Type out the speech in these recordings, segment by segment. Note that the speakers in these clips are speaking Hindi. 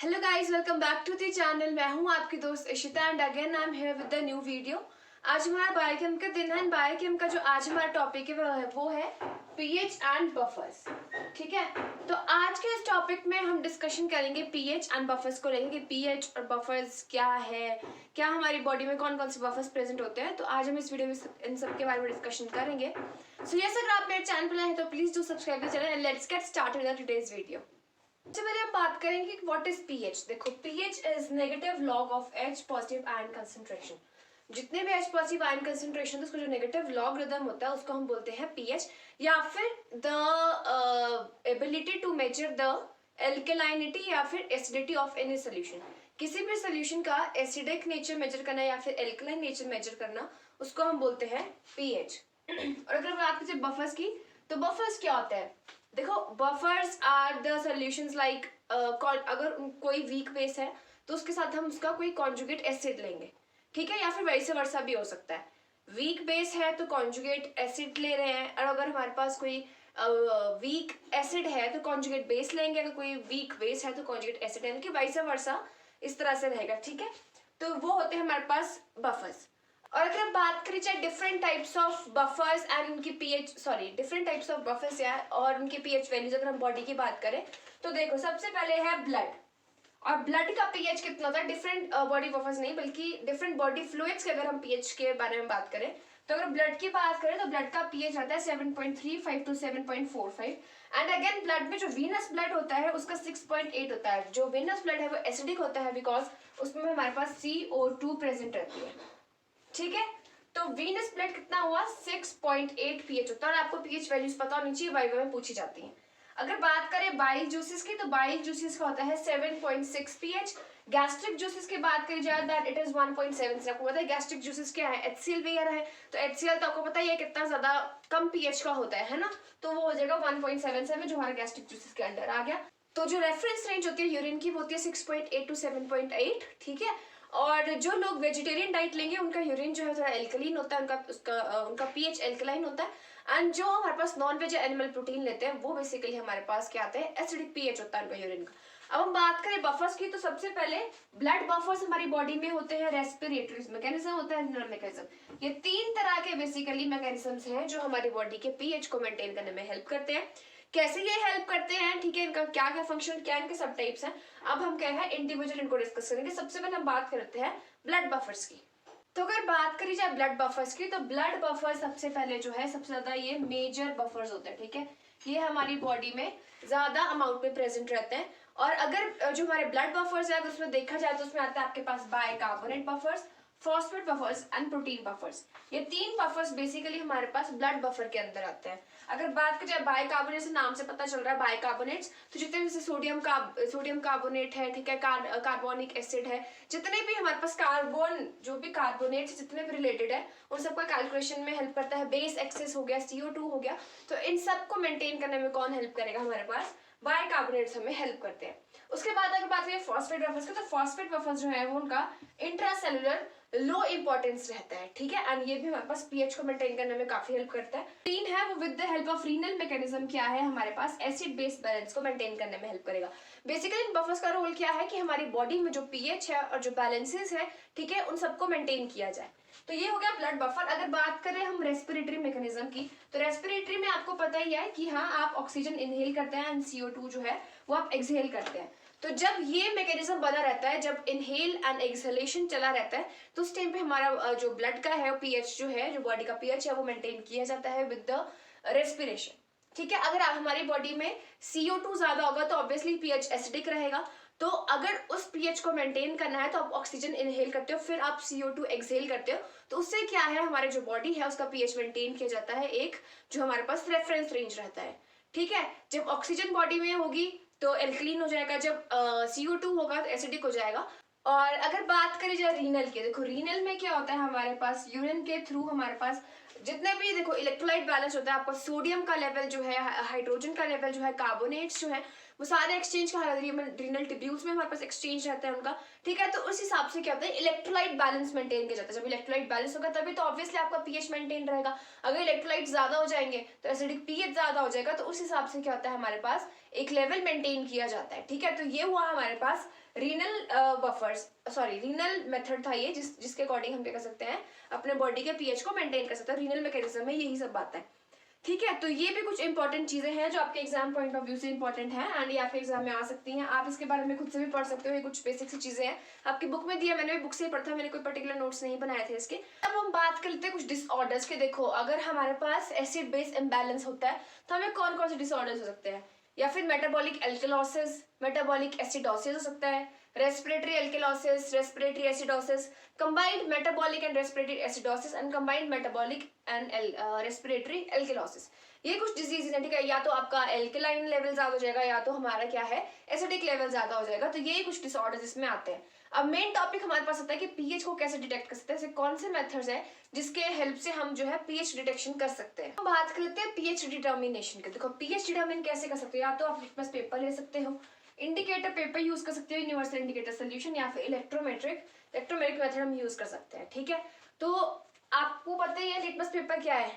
Hello guys, welcome back to the channel. मैं हूं आपकी दोस्त Ishita and again I am here with the new video. आज हमारा बायोकेम का दिन है एंड बायोकेम का जो आज हमारा टॉपिक है वो है पीएच एंड बफर्स। ठीक है, तो आज के इस टॉपिक में हम डिस्कशन करेंगे पीएच एंड बफर्स को लेकर कि पीएच और बफर्स क्या है, क्या हमारी बॉडी में कौन कौन से बफर्स प्रेजेंट होते हैं। तो आज हम इस वीडियो में इन सब के बारे में डिस्कशन करेंगे। सो यस, अगर आप मेरे चैनल पर नए हैं तो please do subscribe the channel and let's get started with today's video. सबसे पहले हम बात करेंगे कि व्हाट इज पीएच। देखो, pH is negative log of H positive ion concentration. जितने भी एच पॉजिटिव आयन कंसंट्रेशन है उसका जो नेगेटिव लॉगरिथम होता है उसको हम बोलते हैं पीएच, या फिर the ability to measure the alkalinity या फिर एसिडिटी ऑफ एनी सोल्यूशन। किसी भी सोल्यूशन का एसिडिक नेचर मेजर करना या फिर एल्कलाइन नेचर मेजर करना उसको हम बोलते हैं पीएच। और अगर बात करें बफर्स की, तो बफर्स क्या होता है? देखो, buffers are the solutions like अगर कोई वीक बेस है तो उसके साथ हम उसका कोई कॉन्जुगेट एसिड लेंगे, ठीक है, या फिर वैसे वर्सा भी हो सकता है। वीक बेस है तो कॉन्जुगेट एसिड ले रहे हैं, और अगर हमारे पास कोई वीक एसिड है तो कॉन्जुगेट बेस लेंगे, अगर कोई वीक बेस है तो कॉन्जुगेट एसिड लेंगे, वैसे वर्सा इस तरह से रहेगा। ठीक है, तो वो होते हैं हमारे पास बफर्स। और अगर हम बात करें चाहे different types of buffers and उनकी डिफरेंट टाइप्स ऑफ बफर्स या और उनके पीएच वैल्यूज, अगर हम बॉडी की बात करें तो देखो, सबसे पहले है ब्लड। और ब्लड का पीएच कितना होता है? डिफरेंट बॉडी बफर्स नहीं बल्कि डिफरेंट बॉडी फ्लूइड्स के अगर हम पीएच के बारे में बात करें तो अगर ब्लड की बात करें तो ब्लड का पीएच रहता है 7.35 टू 7.45। एंड अगेन ब्लड में जो वीनस ब्लड होता है उसका 6.8 होता है। जो वीनस ब्लड है वो एसिडिक होता है बिकॉज उसमें हमारे पास CO2 प्रेजेंट रहती है। ठीक है, तो वीनस ब्लड कितना हुआ? 6.8 पीएच होता है। और आपको पीएच वैल्यूज पता होनी चाहिए, वाइवा में पूछी जाती हैं। अगर बात करें बाइल जूसेस की, तो बाइल जूसेस का होता है 7.6 पीएच। गैस्ट्रिक जूसेस की बात करी जाए दैट इट इज 1.7। आपको पता है गैस्ट्रिक जूसेस क्या है? HCl वगैरह है, तो HCl तो आपको पता ही है कितना ज्यादा कम पीएच का होता है ना, तो वो हो जाएगा 1.77 जो हमारा गैस्ट्रिक जूसेस के अंडर आ गया। तो जो रेफरेंस रेंज होती है यूरिन की वो होती है 6.8 टू 7.8। ठीक है, और जो लोग वेजिटेरियन डाइट लेंगे उनका यूरिन जो है थोड़ा एल्कलीन होता है, उनका पीएच एल्कलाइन होता है। एंड जो हमारे पास नॉन वेज एनिमल प्रोटीन लेते हैं वो बेसिकली हमारे पास क्या आते हैं? एसिडिक पीएच होता है उनका यूरिन का। अब हम बात करें बफर्स की, तो सबसे पहले ब्लड बफर्स हमारी बॉडी में होते हैं रेस्पिरेटरी मैकेनिज्म होता है, इनर मैकेनिज्म। ये तीन तरह के बेसिकली मैकेनिज्म्स हैं जो हमारी बॉडी के पीएच को मेंटेन करने में हेल्प करते हैं। कैसे ये हेल्प करते हैं, ठीक है, इनका क्या क्या फंक्शन, क्या इनके सब टाइप्स हैं, अब हम क्या है इंडिविजुअल इनको डिस्कस करेंगे। सबसे पहले हम बात करते हैं ब्लड बफर्स की। तो अगर बात करी जाए ब्लड बफर्स की, तो ब्लड बफर सबसे पहले जो है सबसे ज्यादा ये मेजर बफर्स होते हैं। ठीक है, ये हमारी बॉडी में ज्यादा अमाउंट में प्रेजेंट रहते हैं। और अगर जो हमारे ब्लड बफर्स है अगर उसमें देखा जाए तो उसमें आता है आपके पास bicarbonate buffers, phosphate buffers and protein buffers. ये तीन बफर्स बेसिकली हमारे पास ब्लड बफर के अंदर आते हैं। अगर बात की जाए बाइकार्बोनेट से, नाम से पता चल रहा है बाइकार्बोनेट्स, तो जितने जैसे सोडियम कार्बोनेट है, ठीक है, कार्बोनिक एसिड है, जितने भी हमारे पास कार्बन जो भी कार्बोनेट्स जितने भी रिलेटेड है उन सबका कैलकुलेशन में हेल्प करता है। बेस एक्सेस हो गया, CO2 हो गया, तो इन सबको मेंटेन करने में कौन हेल्प करेगा? हमारे पास बाइकार्बोनेट्स हमें हेल्प करते हैं। उसके बाद अगर बात करें फॉस्फेट बफर्स की, तो फॉस्फेट बफर्स जो है वो उनका इंट्रासेलुलर लो इंपॉर्टेंस रहता है। ठीक है, एंड ये भी हमारे पास पीएच को मेंटेन करने में काफी हेल्प करता है। तीन है वो with the help of renal mechanism क्या है हमारे पास एसिड बेस बैलेंस को मेंटेन करने में हेल्प करेगा। बेसिकली इन बफर्स का रोल क्या है कि हमारी बॉडी में जो पीएच है और जो बैलेंसेस है, ठीक है, उन सबको मेंटेन किया जाए। तो ये हो गया ब्लड बफर। अगर बात करें हम रेस्पिरेटरी मैकेनिज्म की, तो रेस्पिरेटरी में आपको पता ही है कि हाँ, आप ऑक्सीजन इनहेल करते हैं एंड CO2 जो है वो आप एक्सहेल करते हैं। तो जब ये मैकेनिज्म बना रहता है, जब इनहेल एंड एक्सहेलेशन चला रहता है, तो उस टाइम पे हमारा जो ब्लड का है पीएच जो है, जो बॉडी का पीएच है वो मेंटेन किया जाता है विद द रेस्पिरेशन। ठीक है, अगर हमारी बॉडी में CO2 ज्यादा होगा तो ऑब्वियसली पीएच एसिडिक रहेगा। तो अगर उस पीएच को मेंटेन करना है तो आप ऑक्सीजन इनहेल करते हो, फिर आप CO2 एक्सहेल करते हो, तो उससे क्या है हमारे जो बॉडी है उसका पीएच मेंटेन किया जाता है, एक जो हमारे पास रेफरेंस रेंज रहता है। ठीक है, जब ऑक्सीजन बॉडी में होगी तो एल्कलीन हो जाएगा, जब CO2 होगा तो एसिडिक हो जाएगा। और अगर बात करी जाए रीनल की, देखो रीनल में क्या होता है हमारे पास यूरिन के थ्रू हमारे पास जितने भी देखो इलेक्ट्रोलाइट बैलेंस होता है, आपका सोडियम का लेवल जो है, हाइड्रोजन का लेवल जो है, कार्बोनेट्स जो है, वो सारे एक्सचेंज का रीनल टिब्यूल्स में हमारे पास एक्सचेंज रहता है उनका। ठीक है, तो उस हिसाब से क्या होता है इलेक्ट्रोलाइट बैलेंस मेंटेन किया जाता है। जब इलेक्ट्रोलाइट बैलेंस होगा तभी तो ऑब्वियसली आपका पीएच मेंटेन रहेगा। अगर इलेक्ट्रोलाइट ज्यादा हो जाएंगे तो एसिडिक पीएच ज्यादा हो जाएगा, तो उस हिसाब से क्या होता है हमारे पास एक लेवल मेंटेन किया जाता है, ठीक है। तो ये हुआ हमारे पास renal buffers, sorry renal method था ये, जिसके अकॉर्डिंग हम क्या कर सकते हैं, अपने बॉडी के पीएच को मेंटेन कर सकते हैं। रीनल मैकेनिज्म में यही सब बात है, ठीक है। तो ये भी कुछ इंपॉर्टेंट चीजें हैं जो आपके एग्जाम पॉइंट ऑफ व्यू से इंपॉर्टेंट है एंड ये आपके एग्जाम में आ सकती हैं। आप इसके बारे में खुद से भी पढ़ सकते हो, ये कुछ बेसिक सी चीजें हैं, आपकी बुक में दिया, मैंने भी बुक से ही पढ़ा था, मैंने कोई पर्टिकुलर नोट्स नहीं बनाए थे इसके। अब हम बात कर लेते हैं कुछ डिसऑर्डर्स के। देखो, अगर हमारे पास एसिड बेस इम्बैलेंस होता है तो हमें कौन कौन से डिसऑर्डर्स हो सकते हैं, या फिर मेटाबॉलिक एल्कलॉसिस, मेटाबॉलिक एसिडोसिस हो सकता है, respiratory alkalosis, respiratory acidosis, combined metabolic and respiratory acidosis and combined metabolic and respiratory alkalosis। ये कुछ डिजीज है, ठीक है। या तो आपका एल्कलाइन लेवल ज्यादा हो जाएगा या तो हमारा क्या है, एसिडिक लेवल ज्यादा हो जाएगा। तो ये कुछ डिसऑर्डर्स इसमें आते हैं। अब मेन टॉपिक हमारे पास आता है कि पीएच को कैसे डिटेक्ट कर सकते हैं, ऐसे कौन से मेथड्स है जिसके हेल्प से हम जो है पीएच डिटेक्शन कर सकते हैं। हम बात करते हैं पीएच डिटर्मिनेशन के। देखो, पीएच डिटर्मिन कैसे कर सकते हो, या तो आप लिटमस पेपर ले सकते हो, इंडिकेटर पेपर यूज कर सकते हो, यूनिवर्सल इंडिकेटर सोल्यूशन, या फिर इलेक्ट्रोमेट्रिक मेथड हम यूज कर सकते हैं, ठीक है। तो आपको पता ही है लिटमस पेपर क्या है।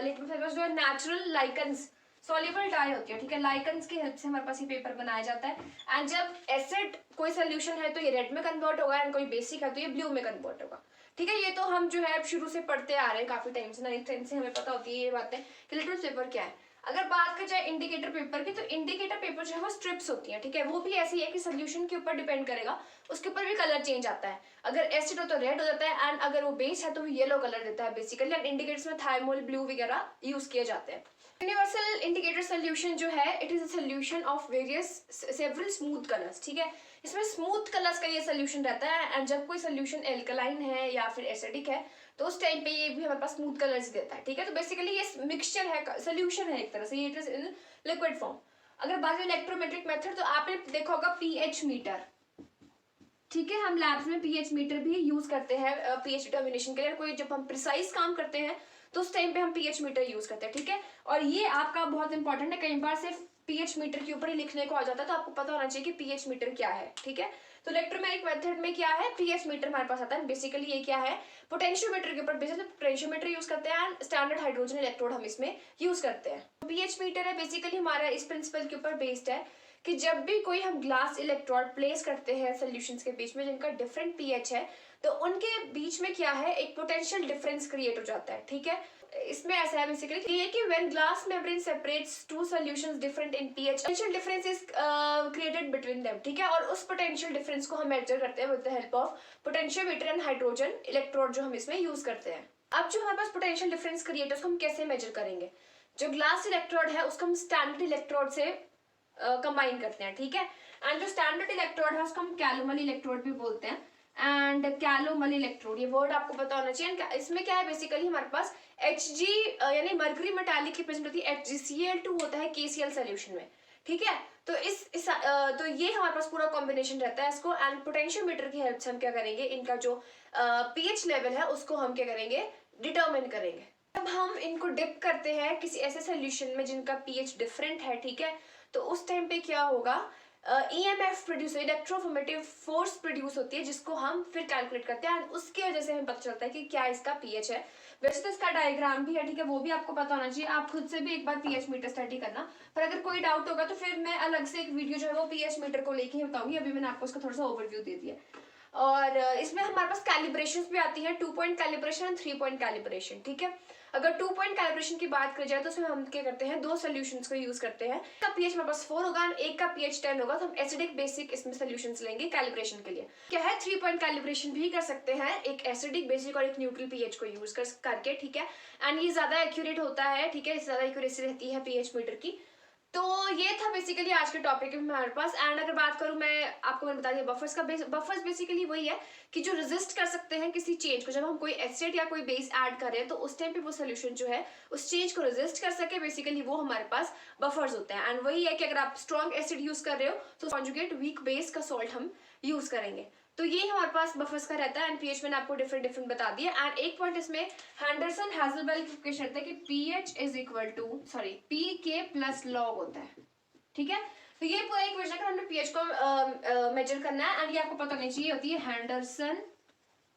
लिटमस पेपर जो है नेचुरल लाइकन्स सॉल्युबल डाई होती है, ठीक है। लाइकन्स की हेल्प से हमारे पास ये पेपर बनाया जाता है एंड जब एसिड कोई सोल्यूशन है तो ये रेड में कन्वर्ट होगा एंड कोई बेसिक है तो ये ब्लू में कन्वर्ट होगा, ठीक है। ये तो हम जो है शुरू से पढ़ते आ रहे हैं काफी टाइम से, 9th 10th से हमें पता होती है ये बातें कि लिटमस पेपर क्या है। अगर बात कर जाए इंडिकेटर पेपर की, तो इंडिकेटर पेपर जो है वो स्ट्रिप्स होती है, ठीक है। वो भी ऐसी है कि सोल्यूशन के ऊपर डिपेंड करेगा, उसके ऊपर भी कलर चेंज आता है। अगर एसिड हो तो रेड हो जाता है एंड अगर वो बेस है तो वो येलो कलर देता है बेसिकली। एंड इंडिकेटर्स में थाइमोल, ब्लू वगैरह यूज किए जाते हैं। यूनिवर्सल इंडिकेटर सोल्यूशन जो है, it is a solution of various several smooth colours, ठीक है। इसमें स्मूथ कलर्स का ये सोल्यूशन रहता है एंड जब कोई सोल्यूशन एल्कलाइन है या फिर एसिडिक है तो उस टाइम पे ये भी हमारे पास स्मूथ कलर्स देता है, ठीक है। तो बेसिकली ये मिक्सचर है, सोल्यूशन है एक तरह से, ये it is in liquid form. अगर बात करें इलेक्ट्रोमेट्रिक मेथड, तो आपने देखा होगा पीएच मीटर, ठीक है। हम लैब्स में पीएच मीटर भी यूज करते हैं पीएच डिटर्मिनेशन के लिए। कोई जब हम प्रिसाइज काम करते हैं तो उस टाइम पे हम पीएच मीटर यूज करते हैं, ठीक है। और ये आपका बहुत इंपॉर्टेंट है, कई बार सिर्फ पीएच मीटर के ऊपर ही लिखने को आ जाता है, तो आपको पता होना चाहिए कि पीएच मीटर क्या है, ठीक है। तो इलेक्ट्रोमैग्नेटिक मेथड में क्या है, पीएच मीटर हमारे पास आता है। बेसिकली ये क्या है, पोटेंशियोमीटर के ऊपर बेसिस पोटेंशियोमीटर यूज करते हैं एंड स्टैंडर्ड हाइड्रोजन इलेक्ट्रोड हम इसमें यूज करते हैं। पीएच मीटर है बेसिकली हमारा इस प्रिंसिपल के ऊपर बेस्ड है कि जब भी कोई हम ग्लास इलेक्ट्रोड प्लेस करते हैं सॉल्यूशंस के बीच में जिनका डिफरेंट पीएच है, तो उनके बीच में क्या है, एक पोटेंशियल डिफरेंस क्रिएट हो जाता है, ठीक है। इसमें ऐसा है बेसिकली ये कि when glass membrane separates two solutions different in pH, potential difference is created between them, ठीक है। और उस पोटेंशियल डिफरेंस को हम मेजर करते हैं with the help of potentiometer and hydrogen electrode जो हम इसमें यूज करते हैं। अब जो हमारे पास पोटेंशियल डिफरेंस क्रिएट है उसको हम कैसे मेजर करेंगे, जो ग्लास इलेक्ट्रोड है उसको हम स्टैंडर्ड इलेक्ट्रोड से कंबाइन करते हैं, ठीक है। एंड जो स्टैंडर्ड इलेक्ट्रोड है उसको हम कैलोमल इलेक्ट्रोड भी बोलते हैं एंड कैलोमल इलेक्ट्रोड, ये वर्ड आपको पता होना चाहिए। इसमें क्या है बेसिकली हमारे पास Hg यानी मर्करी मेटालिक की प्रेजेंट होती है, HgCl2 होता है KCl सोल्यूशन में, ठीक है। तो तो ये हमारे पास पूरा कॉम्बिनेशन रहता है इसको एंड पोटेंशियोमीटर की हेल्प से हम क्या करेंगे, इनका जो पीएच लेवल है उसको हम क्या करेंगे, डिटरमिन करेंगे। अब हम इनको डिप करते हैं किसी ऐसे सोल्यूशन में जिनका पीएच डिफरेंट है, ठीक है। तो उस टाइम पे क्या होगा, EMF प्रोड्यूस, इलेक्ट्रोफॉर्मेटिव फोर्स प्रोड्यूस होती है जिसको हम फिर कैलकुलेट करते हैं एंड उसकी वजह से हमें पता चलता है कि क्या इसका पीएच है। वैसे तो इसका डायग्राम भी है, ठीक है, वो भी आपको पता होना चाहिए। आप खुद से भी एक बार पीएच मीटर स्टडी करना, पर अगर कोई डाउट होगा तो फिर मैं अलग से एक वीडियो जो है वो पीएच मीटर को लेके ही बताऊंगी। अभी मैंने आपको उसका थोड़ा सा ओवरव्यू दे दिया। और इसमें हमारे पास कैलिब्रेशंस भी आती है, 2 point calibration and 3 point calibration, ठीक है। अगर 2 पॉइंट कैलिब्रेशन की बात करी जाए तो उसमें हम क्या करते हैं, दो सोल्यूशंस को यूज करते हैं। एक का पीएच हमारे पास 4 होगा और एक का पीएच 10 होगा, तो हम एसिडिक बेसिक इसमें सोल्यूशंस लेंगे कैलिब्रेशन के लिए। क्या है, 3 पॉइंट कैलिब्रेशन भी कर सकते हैं, एक एसिडिक बेसिक और एक न्यूट्रल पीएच को यूज करके, ठीक है। एंड ये ज्यादा एक्यूरेट होता है, ठीक है, इससे ज्यादा एक्यूरेसी रहती है पीएच मीटर की। तो ये था बेसिकली आज के टॉपिक में हमारे पास। एंड अगर बात करूं मैं आपको, मैंने बता दिया बफर्स का। बफर्स बेसिकली वही है कि जो रेजिस्ट कर सकते हैं किसी चेंज को। जब हम कोई एसिड या कोई बेस ऐड कर रहे हैं तो उस टाइम पे वो सोल्यूशन जो है उस चेंज को रेजिस्ट कर सके, बेसिकली वो हमारे पास बफर्स होते हैं। एंड वही है कि अगर आप स्ट्रॉन्ग एसिड यूज कर रहे हो तो कॉन्जुगेट वीक बेस का सॉल्ट हम यूज करेंगे। तो ये हमारे पास बफर्स का रहता है एंड पीएच मैंने आपको डिफरेंट बता दिया। एंड एक पॉइंट इसमें हेंडरसन हेजलबर्ग की इक्वेशन रहता है कि pH is equal to pK plus log होता है, ठीक है। तो ये पूरा इक्वेशन अगर हमने पीएच को मेजर करना है एंड ये आपको पता होनी चाहिए, होती है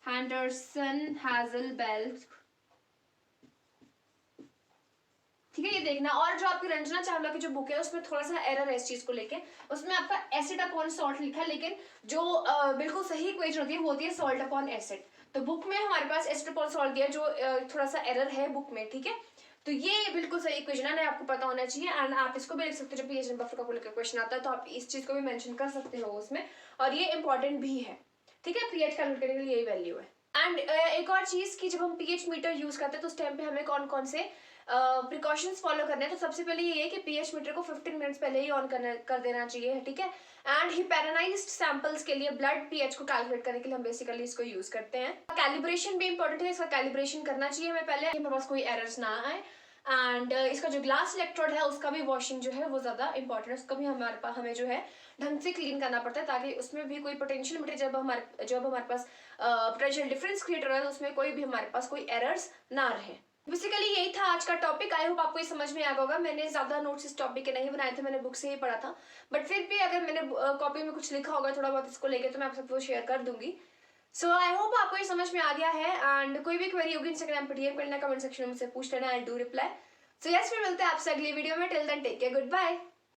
हेंडरसन हेजलबर्ग ठीक है, ये देखना। और जो आपकी रंजना चावला की जो बुक है उसमें थोड़ा सा एरर है इस चीज को लेके, उसमें आपका एसिड अपॉन सॉल्ट लिखा है, लेकिन जो बिल्कुल सही इक्वेशन होती है वो होती है सॉल्ट अपॉन एसिड। तो बुक में हमारे पास एसिड अपॉन सॉल्ट दिया, जो थोड़ा सा एरर है बुक में, ठीक है। तो ये बिल्कुल सही इक्वेशन है, आपको पता होना चाहिए। एंड आप इसको भी लिख सकते हो, जब पीएच एंड बफर का लेकर क्वेश्चन आता है तो आप इस चीज को भी मेंशन कर सकते हो उसमें, और ये इंपॉर्टेंट भी है, ठीक है। पीएच कैलकुलेट करने के लिए यही वैल्यू है। एंड एक और चीज की, जब हम पीएच मीटर यूज करते हैं तो उस टाइम पे हमें कौन कौन से प्रिकॉशंस फॉलो करने हैं। तो सबसे पहले ये है कि पीएच मीटर को 15 मिनट्स पहले ही ऑन कर देना चाहिए, ठीक है। एंड हिपेरानाइज्ड सैंपल्स के लिए ब्लड पीएच को कैलकुलेट करने के लिए हम बेसिकली इसको यूज करते हैं। कैलिब्रेशन भी इंपॉर्टेंट है, इसका कैलिब्रेशन करना चाहिए हमें पहले, हमारे पास कोई एरर्स ना आए। एंड इसका जो ग्लास इलेक्ट्रोड है उसका भी वॉशिंग जो है वो ज्यादा इंपॉर्टेंट है, उसका भी हमारे पास हमें जो है ढंग से क्लीन करना पड़ता है, ताकि उसमें भी कोई पोटेंशियल मटेरियल जब हमारे पास पोटेंशियल डिफरेंस क्रिएट हो रहा है तो उसमें कोई भी हमारे पास कोई एरर्स ना रहे। बेसिकली यही था आज का टॉपिक। आई होप आपको ये समझ में आ गया होगा। मैंने ज्यादा नोट्स इस टॉपिक के नहीं बनाए थे, मैंने बुक से ही पढ़ा था, बट फिर भी अगर मैंने कॉपी में कुछ लिखा होगा थोड़ा बहुत इसको लेके तो मैं आप सबको शेयर कर दूंगी। सो आई होप आपको ये समझ में आ गया है। एंड कोई भी क्वेरी होगी इंस्टाग्राम पर डीएम करना, कमेंट सेक्शन में मुझसे पूछ लेना, I do reply. So yes, फिर मिलते हैं आपसे अगली वीडियो में। Till then take care, good bye.